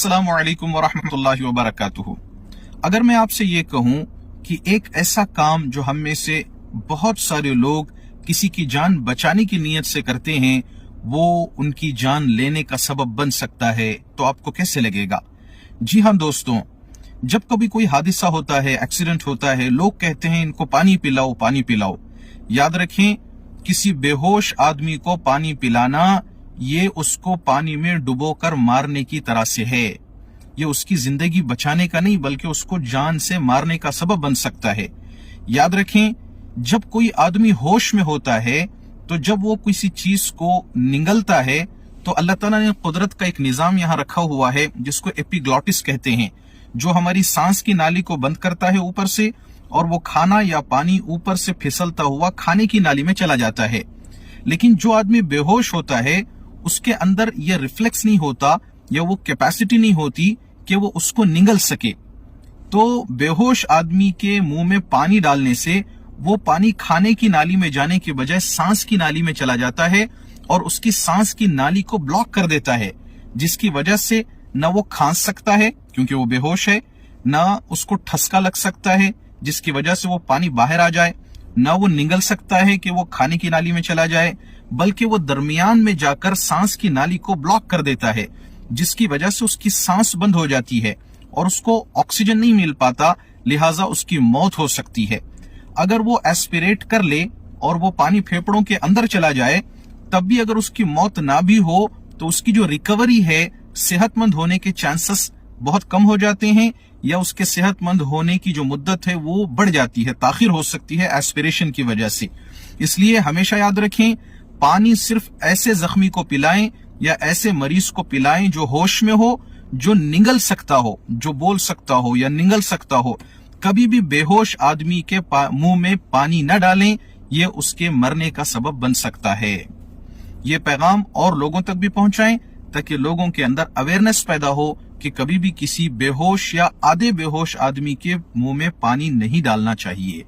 अस्सलामु अलैकुम वरहमतुल्लाहि वबरकातुहू। अगर मैं आपसे ये कहूं कि एक ऐसा काम जो हम में से बहुत सारे लोग किसी की जान बचाने की नीयत से करते हैं, वो उनकी जान लेने का सबब बन सकता है, तो आपको कैसे लगेगा? जी हाँ दोस्तों, जब कभी कोई हादसा होता है, एक्सीडेंट होता है, लोग कहते हैं इनको पानी पिलाओ, पानी पिलाओ। याद रखें, किसी बेहोश आदमी को पानी पिलाना ये उसको पानी में डुबोकर मारने की तरह से है। ये उसकी जिंदगी बचाने का नहीं बल्कि उसको जान से मारने का सबब बन सकता है। याद रखें, जब कोई आदमी होश में होता है तो जब वो किसी चीज को निगलता है तो अल्लाह ताला ने कुदरत का एक निजाम यहाँ रखा हुआ है जिसको एपिग्लॉटिस कहते हैं, जो हमारी सांस की नाली को बंद करता है ऊपर से, और वो खाना या पानी ऊपर से फिसलता हुआ खाने की नाली में चला जाता है। लेकिन जो आदमी बेहोश होता है उसके अंदर ये रिफ्लेक्स नहीं होता या वो कैपेसिटी नहीं होती कि वो उसको निगल सके। तो बेहोश आदमी के मुंह में पानी डालने से वो पानी खाने की नाली में जाने के बजाय सांस की नाली में चला जाता है और उसकी सांस की नाली को ब्लॉक कर देता है, जिसकी वजह से न वो खांस सकता है क्योंकि वो बेहोश है, न उसको ठसका लग सकता है जिसकी वजह से वो पानी बाहर आ जाए, न वो निगल सकता है कि वो खाने की नाली में चला जाए, बल्कि वो दरमियान में जाकर सांस की नाली को ब्लॉक कर देता है, जिसकी वजह से उसकी सांस बंद हो जाती है और उसको ऑक्सीजन नहीं मिल पाता, लिहाजा उसकी मौत हो सकती है। अगर वो एस्पिरेट कर ले और वो पानी फेफड़ों के अंदर चला जाए, तब भी अगर उसकी मौत ना भी हो तो उसकी जो रिकवरी है, सेहतमंद होने के चांसेस बहुत कम हो जाते हैं, या उसके सेहतमंद होने की जो मुद्दत है वो बढ़ जाती है, ताखिर हो सकती है एस्पिरेशन की वजह से। इसलिए हमेशा याद रखें, पानी सिर्फ ऐसे जख्मी को पिलाएं या ऐसे मरीज को पिलाएं जो होश में हो, जो निगल सकता हो, जो बोल सकता हो या निगल सकता हो। कभी भी बेहोश आदमी के मुंह में पानी न डालें, ये उसके मरने का सबब बन सकता है। ये पैगाम और लोगों तक भी पहुंचाएं ताकि लोगों के अंदर अवेयरनेस पैदा हो कि कभी भी किसी बेहोश या आधे बेहोश आदमी के मुंह में पानी नहीं डालना चाहिए।